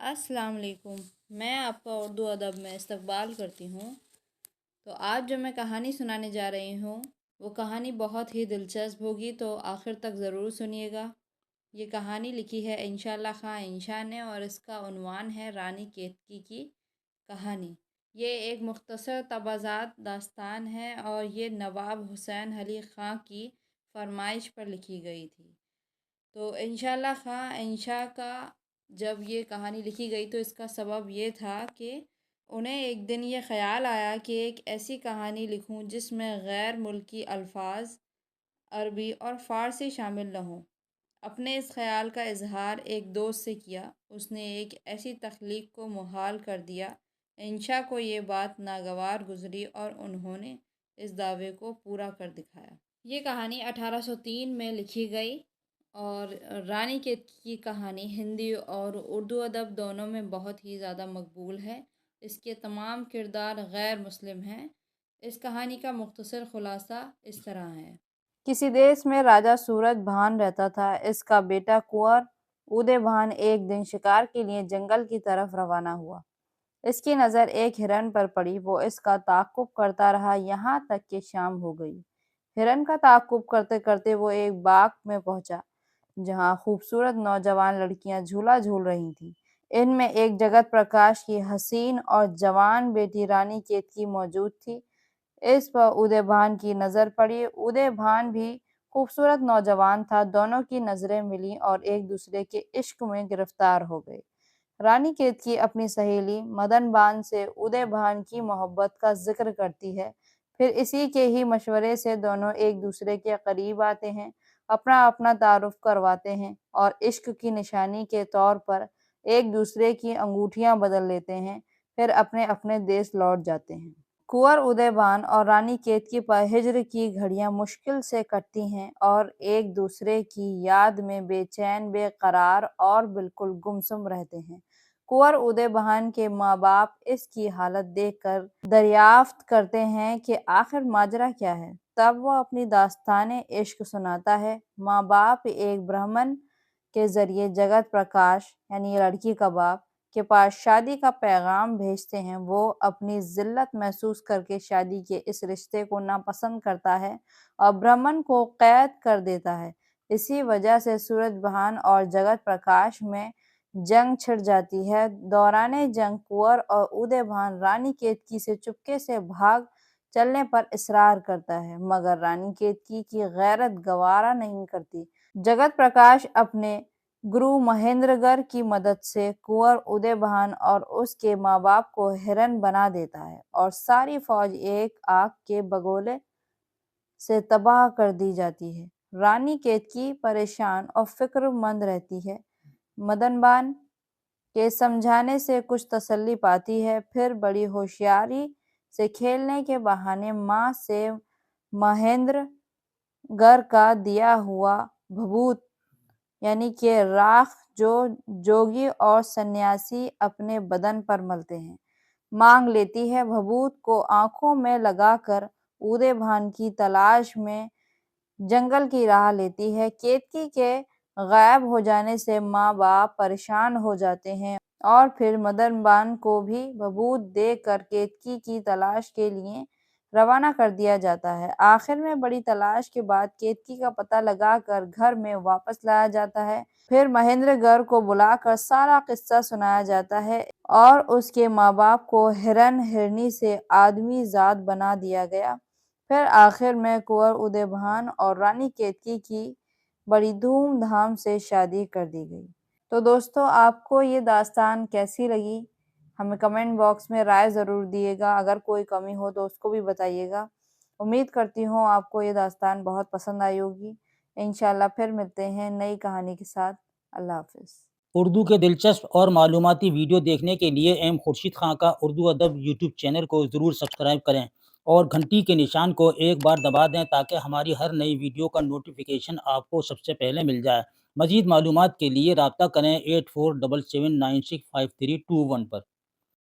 السلام علیکم۔ میں آپ کا اردو ادب میں استقبال کرتی ہوں۔ تو آج جو میں کہانی سنانے جا رہی ہوں وہ کہانی بہت ہی دلچسپ ہوگی، تو آخر تک ضرور سنیے گا۔ یہ کہانی لکھی ہے انشاءاللہ خان انشا نے، اور اس کا عنوان ہے رانی کیتکی کی کہانی۔ یہ ایک مختصر تبادلہ داستان ہے اور یہ نواب حسین علی خان کی فرمائش پر لکھی گئی تھی۔ تو انشاءاللہ خان انشا کا جب یہ کہانی لکھی گئی تو اس کا سبب یہ تھا کہ انہیں ایک دن یہ خیال آیا کہ ایک ایسی کہانی لکھوں جس میں غیر ملکی الفاظ عربی اور فارسی شامل نہ ہوں۔ اپنے اس خیال کا اظہار ایک دوست سے کیا۔ اس نے ایک ایسی تخلیق کو محال کر دیا۔ انشا کو یہ بات ناگوار گزری اور انہوں نے اس دعوے کو پورا کر دکھایا۔ یہ کہانی 1803 میں لکھی گئی اور رانی کیتکی کی کہانی ہندی اور اردو ادب دونوں میں بہت ہی زیادہ مقبول ہے۔ اس کے تمام کردار غیر مسلم ہیں۔ اس کہانی کا مختصر خلاصہ اس طرح ہے۔ کسی دیس میں راجہ سورج بھان رہتا تھا۔ اس کا بیٹا کنور ادے بھان ایک دن شکار کے لیے جنگل کی طرف روانہ ہوا۔ اس کی نظر ایک ہرن پر پڑی۔ وہ اس کا تعاقب کرتا رہا یہاں تک کہ شام ہو گئی۔ ہرن کا تعاقب کرتے کرتے وہ ایک باغ میں پہنچا جہاں خوبصورت نوجوان لڑکیاں جھولا جھول رہی تھیں۔ ان میں ایک جگت پرکاش کی حسین اور جوان بیٹی رانی کیتکی موجود تھی۔ اس پر ادے بھان کی نظر پڑی۔ ادے بھان بھی خوبصورت نوجوان تھا۔ دونوں کی نظریں ملیں اور ایک دوسرے کے عشق میں گرفتار ہو گئے۔ رانی کیتکی اپنی سہیلی مدن بان سے ادے بھان کی محبت کا ذکر کرتی ہے۔ پھر اسی کے ہی مشورے سے دونوں ایک دوسرے کے قریب آتے ہیں، اپنا اپنا تعارف کرواتے ہیں اور عشق کی نشانی کے طور پر ایک دوسرے کی انگوٹھیاں بدل لیتے ہیں، پھر اپنے اپنے دیس لوٹ جاتے ہیں۔ کنور ادے بان اور رانی کیتکی پر ہجر کی گھڑیاں مشکل سے کٹتی ہیں اور ایک دوسرے کی یاد میں بے چین، بے قرار اور بالکل گمسم رہتے ہیں۔ کنور ادے بھان کے ماں باپ اس کی حالت دیکھ کر دریافت کرتے ہیں کہ آخر ماجرا کیا ہے۔ تب وہ اپنی داستان عشق سناتا ہے۔ ماں باپ ایک برہمن کے ذریعے جگت پرکاش یعنی لڑکی کا باپ کے پاس شادی کا پیغام بھیجتے ہیں۔ وہ اپنی ذلت محسوس کر کے شادی کے اس رشتے کو ناپسند کرتا ہے اور برہمن کو قید کر دیتا ہے۔ اسی وجہ سے سورج بھان اور جگت پرکاش میں جنگ چھڑ جاتی ہے۔ دوران جنگ کنور اور ادے بھان رانی کیتکی سے چپکے سے بھاگ چلنے پر اصرار کرتا ہے، مگر رانی کیتکی کی غیرت گوارا نہیں کرتی۔ جگت پرکاش اپنے گرو مہیندر گر کی مدد سے کنور ادے بھان اور اس کے ماں باپ کو ہرن بنا دیتا ہے اور ساری فوج ایک آگ کے بگولے سے تباہ کر دی جاتی ہے۔ رانی کیتکی پریشان اور فکر مند رہتی ہے، مدن بان کے سمجھانے سے کچھ تسلی پاتی ہے، پھر بڑی ہوشیاری سے کھیلنے کے بہانے ماں سے مہیندر گر کا دیا ہوا بھبوت یعنی کہ راکھ جو جوگی اور سنیاسی اپنے بدن پر ملتے ہیں مانگ لیتی ہے۔ بھبوت کو آنکھوں میں لگا کر ادے بھان کی تلاش میں جنگل کی راہ لیتی ہے۔ کیتکی کے غائب ہو جانے سے ماں باپ پریشان ہو جاتے ہیں اور پھر مدن بان کو بھی بھبوت دے کر کیتکی کی تلاش کے لیے روانہ کر دیا جاتا ہے۔ آخر میں بڑی تلاش کے بعد کیتکی کا پتہ لگا کر گھر میں واپس لایا جاتا ہے۔ پھر مہیندر گر کو بلا کر سارا قصہ سنایا جاتا ہے اور اس کے ماں باپ کو ہرن ہرنی سے آدمی ذات بنا دیا گیا۔ پھر آخر میں کنور ادے بھان اور رانی کیتکی کی بڑی دھوم دھام سے شادی کر دی گئی۔ تو دوستو، آپ کو یہ داستان کیسی لگی؟ ہمیں کمنٹ باکس میں رائے ضرور دیے گا۔ اگر کوئی کمی ہو تو اس کو بھی بتائیے گا۔ امید کرتی ہوں آپ کو یہ داستان بہت پسند آئی ہوگی۔ انشاءاللہ پھر ملتے ہیں نئی کہانی کے ساتھ۔ اللہ حافظ۔ اردو کے دلچسپ اور معلوماتی ویڈیو دیکھنے کے لیے ایم خورشید خان کا اردو ادب یوٹیوب چینل کو ضرور سبسکرائب کریں اور گھنٹی کے نشان کو ایک بار دبا دیں تاکہ ہماری ہر نئی ویڈیو کا نوٹیفیکیشن آپ کو سب سے پہلے مل جائے۔ مزید معلومات کے لیے رابطہ کریں 8477965321 پر۔